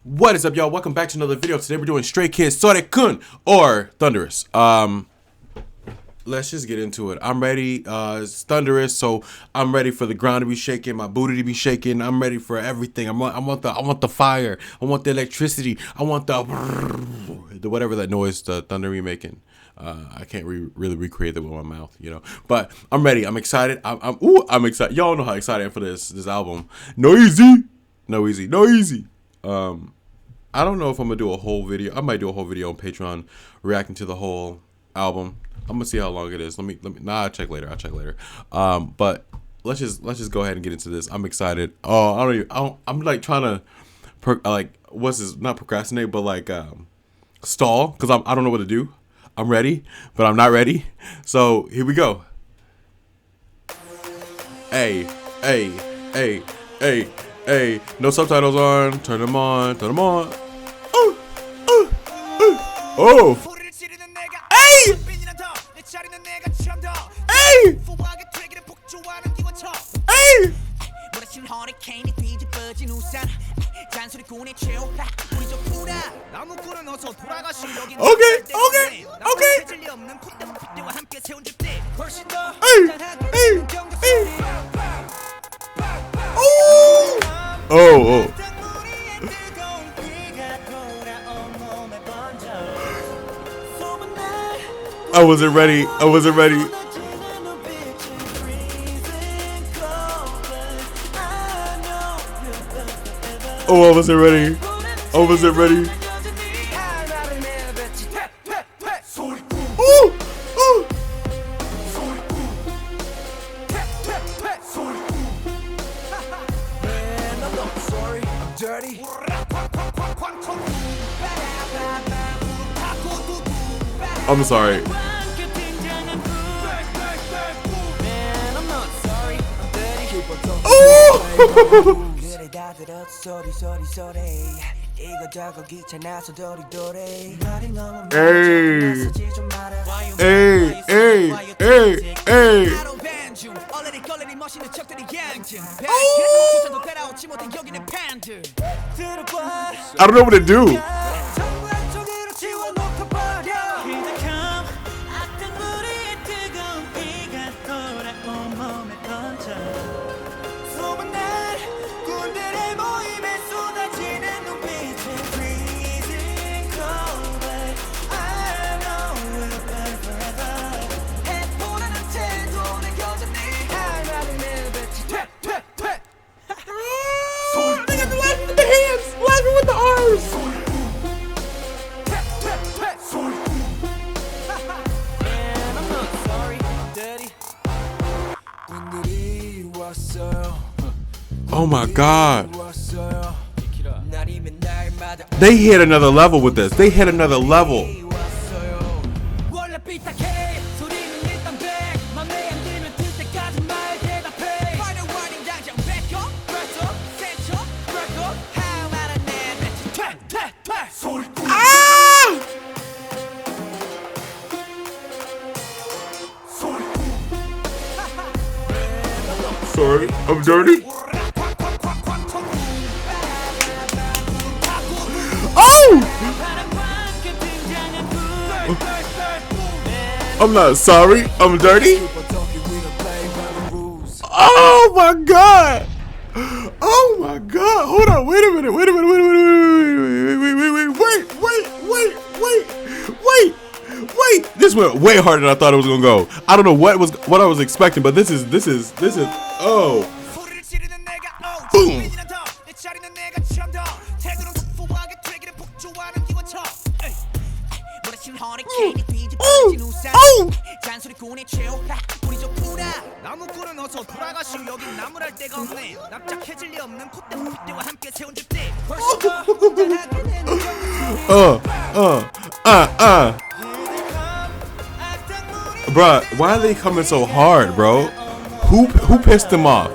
What is up, y'all? Welcome back to another video. Today we're doing Stray Kids Sore-kun or Thunderous. Let's just get into it. I'm ready. It's Thunderous, so I'm ready for the ground to be shaking, my booty to be shaking. I'm ready for everything. I want the fire. I want the electricity. I want the whatever that noise the thunder be making. I can't really recreate that with my mouth, you know. But I'm ready. I'm excited. I'm excited. Y'all know how excited I am for this album. No easy. I don't know if I'm gonna do a whole video. I might do a whole video on Patreon reacting to the whole album. I'm gonna see how long it is. Let me. Nah, I'll check later. But let's just go ahead and get into this. I'm excited. Oh, I'm like trying to, not procrastinate, but like stall because I don't know what to do. I'm ready, but I'm not ready. So here we go. Hey. No subtitles on. Turn them on. Oh. Hey. Oh. I wasn't ready. Oh, I wasn't ready. I'm sorry. Oh! I don't know what to do. Oh my God. They hit another level with this. Sorry, I'm dirty. Oh! I'm not sorry, I'm dirty. Oh my God! Oh my God! Hold on, wait a minute. This went way harder than I thought it was gonna go. I don't know what I was expecting, but this is oh. Boom. Bruh, why are they coming so hard, bro? Who pissed them off?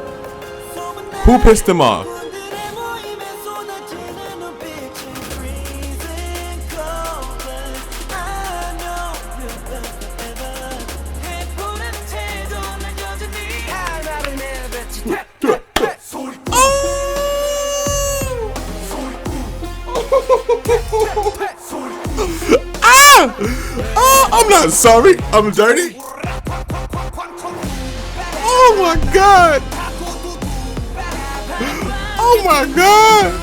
Oh, I'm not sorry. I'm dirty. Oh my god. Oh my god.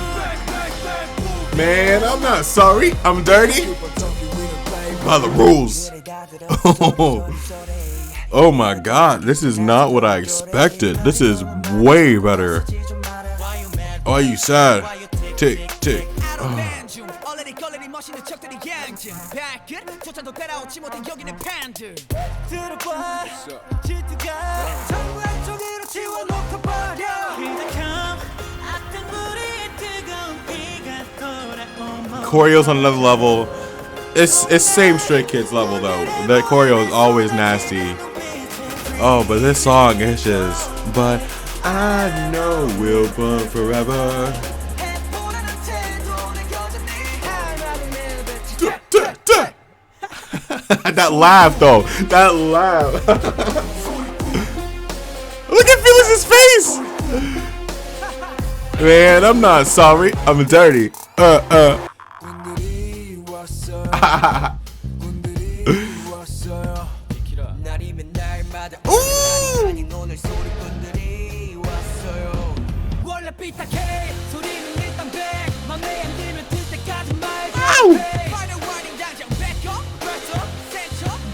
Man, I'm not sorry. I'm dirty. By the rules. Oh my god. This is not what I expected. This is way better. Why are you sad? Tick, tick. Choreo's on another level. It's same Stray Kids level though. The choreo is always nasty. Oh, but this song is just. But I know we'll burn forever. That laugh though. That laugh. Look at Felix's face. Man, I'm not sorry. I'm dirty.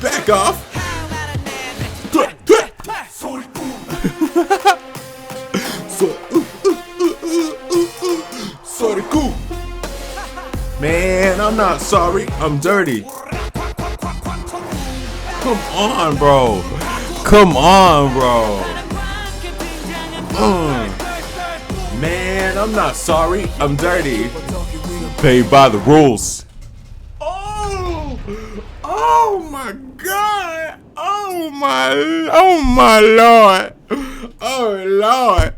Back off. Sorry, cool. Man, I'm not sorry. I'm dirty. Come on, bro. Come on, bro. Man, I'm not sorry. I'm dirty. Paid by the rules. Oh my god. Oh my lord. Oh lord.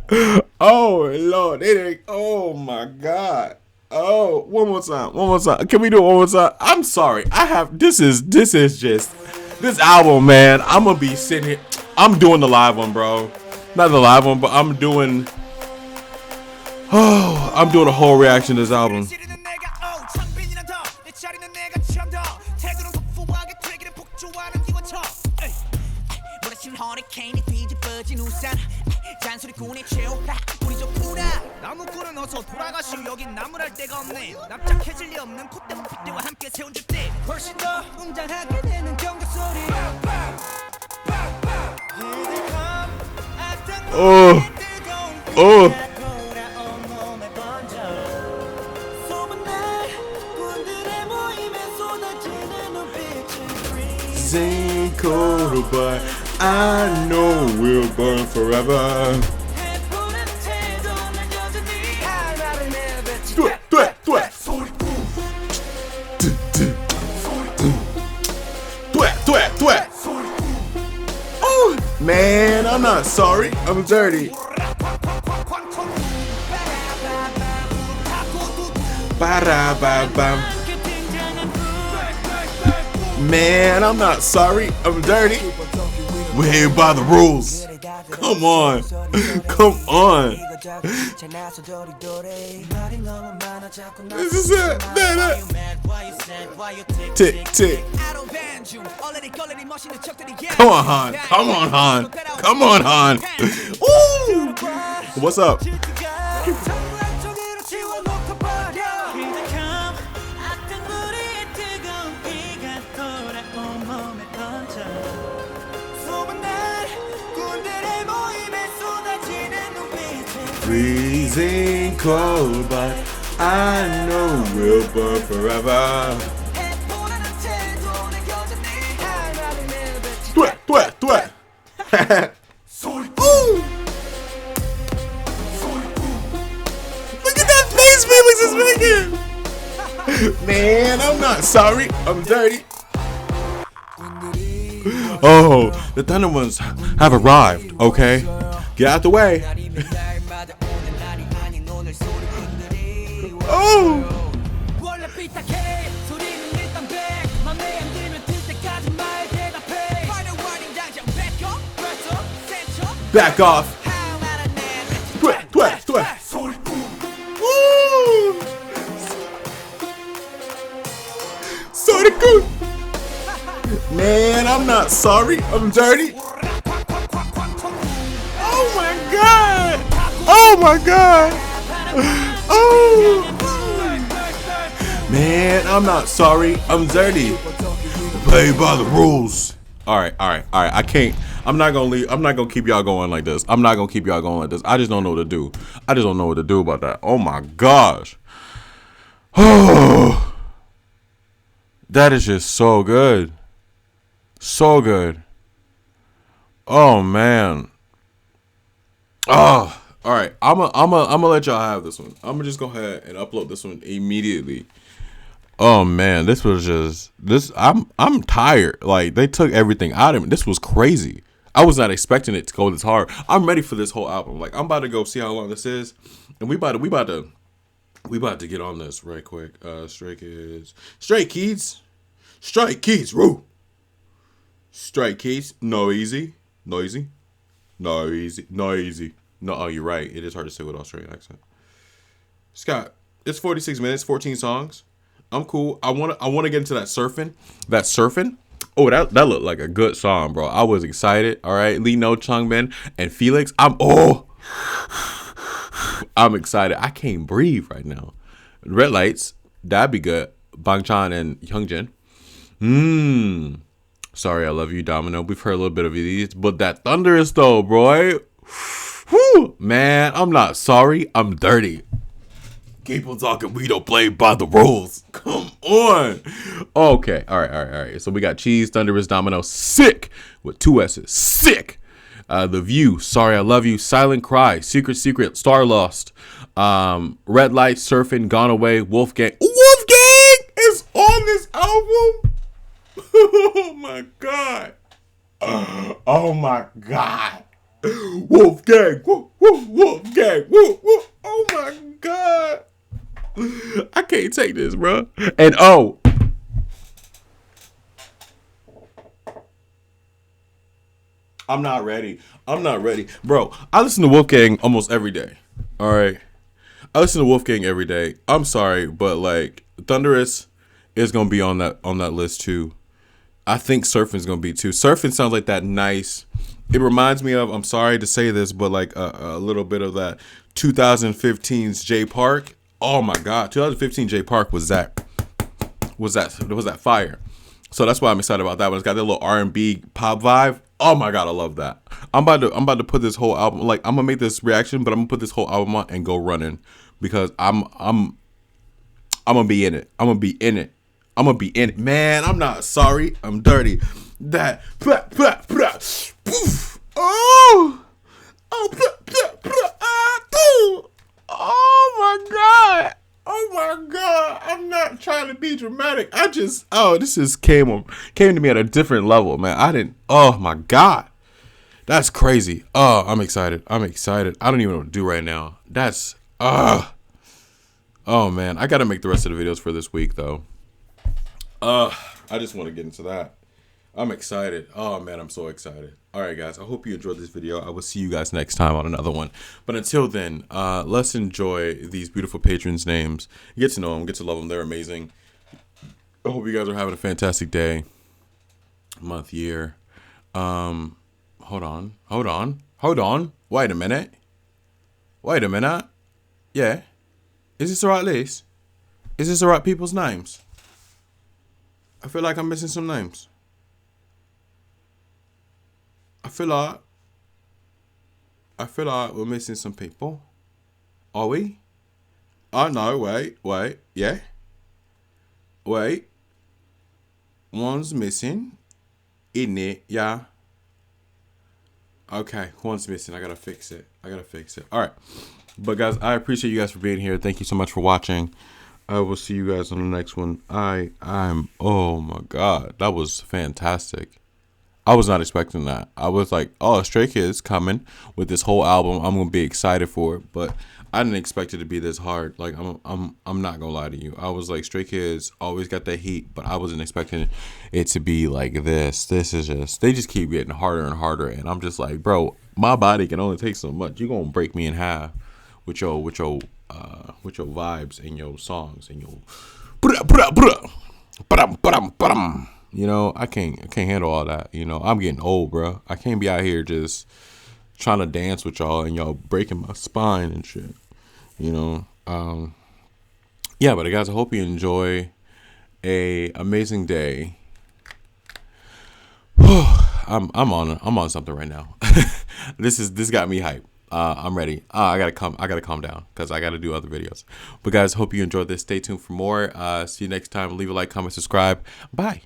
Oh lord. Oh my god. Oh, one more time. One more time. Can we do it one more time? I'm sorry. This is just this album, man. I'm gonna be sitting here. I'm doing the live one, bro. Not the live one, but I'm doing I'm doing a whole reaction to this album. Ain't cold, but I know we'll burn forever. Do it, do it, do it. Do it, do it, do it. Oh, man, I'm not sorry. I'm dirty. Ba-da-ba-bam. Man, I'm not sorry. I'm dirty. We're here by the rules. Come on. Come on. This is it. Tick, tick. Come on, Han. Come on, Han. Come on, Han. Ooh. What's up? Freezing cold, but I know we'll burn forever. Do it, do it, do it. Ooh. Look at that face Felix is making. Man, I'm not sorry. I'm dirty. Oh, the Thunder ones have arrived, okay? Get out the way. Oh! Back off. Twit, twit, twit. Woo! Sorry, good. Man, I'm not sorry. I'm dirty. Oh my god. Oh my god. Oh. Man, I'm not sorry. I'm dirty. Play by the rules. All right. I can't. I'm not gonna keep y'all going like this. I just don't know what to do. I just don't know what to do about that. Oh my gosh. Oh, that is just so good. So good. Oh man. Oh, all right. I'm gonna let y'all have this one. I'm gonna just go ahead and upload this one immediately. Oh man, this was just this. I'm tired. Like they took everything out of me. This was crazy. I was not expecting it to go this hard. I'm ready for this whole album. Like I'm about to go see how long this is, and we about to get on this right quick. Strike keys, woo. Strike keys, no easy. No, oh, you're right. It is hard to say with Australian accent. Scott, it's 46 minutes, 14 songs. I'm cool. I wanna get into that surfing. Oh, that looked like a good song, bro. I was excited. All right, Lee No Chungmin and Felix. I'm excited. I can't breathe right now. Red Lights, that'd be good. Bang Chan and Hyungjin. Sorry, I Love You, Domino. We've heard a little bit of these, but that Thunderous though, bro. Whew, man, I'm not sorry. I'm dirty. Keep on talking. We don't play by the rules. Come on. Okay. All right. So we got Cheese, Thunderous, Domino, Sick with 2 S's. Sick. The View, Sorry I Love You, Silent Cry, Secret, Star Lost, Red Light, Surfing, Gone Away, Wolfgang. Wolfgang is on this album. Oh my god. Oh my god. Wolfgang. Wolfgang. Oh my god. I can't take this, bro. And I'm not ready. Bro, I listen to Wolfgang almost every day. All right. I listen to Wolfgang every day. I'm sorry, but like Thunderous is going to be on that list too. I think Surfing's going to be too. Surfing sounds like that nice. It reminds me of, I'm sorry to say this, but like a little bit of that 2015's Jay Park. Oh my god, 2015 Jay Park was that fire. So that's why I'm excited about that one. It's got that little R&B pop vibe. Oh my god, I love that. I'm about to put this whole album, like I'm gonna make this reaction, but I'm gonna put this whole album on and go running because I'm gonna be in it. I'm gonna be in it. Man, I'm not sorry. I'm dirty. That poof. Oh, oh my god. I'm not trying to be dramatic. This just came to me at a different level, man. Oh my god. That's crazy. Oh, I'm excited. I don't even know what to do right now. Oh man, I gotta make the rest of the videos for this week though. I just want to get into that. I'm excited. Oh man, I'm so excited. All right, guys. I hope you enjoyed this video. I will see you guys next time on another one. But until then, let's enjoy these beautiful patrons' names. Get to know them. Get to love them. They're amazing. I hope you guys are having a fantastic day, month, year. Hold on. Wait a minute. Yeah. Is this the right list? Is this the right people's names? I feel like I'm missing some names. I feel like we're missing some people. Are we? Oh no, wait, yeah. Wait. One's missing. Isn't it? Yeah. Okay, one's missing. I gotta fix it. Alright. But guys, I appreciate you guys for being here. Thank you so much for watching. I will see you guys on the next one. Oh my god, that was fantastic. I was not expecting that. I was like, oh, Stray Kids coming with this whole album. I'm gonna be excited for it, but I didn't expect it to be this hard. Like I'm not gonna lie to you. I was like, Stray Kids always got that heat, but I wasn't expecting it to be like this. They just keep getting harder and harder, and I'm just like, bro, my body can only take so much. You're gonna break me in half with your vibes and your songs and your You know, I can't handle all that. You know, I'm getting old, bro. I can't be out here just trying to dance with y'all and y'all breaking my spine and shit. You know, yeah. But guys, I hope you enjoy a amazing day. I'm on something right now. This got me hyped. I'm ready. I gotta calm down because I gotta do other videos. But guys, hope you enjoyed this. Stay tuned for more. See you next time. Leave a like, comment, subscribe. Bye.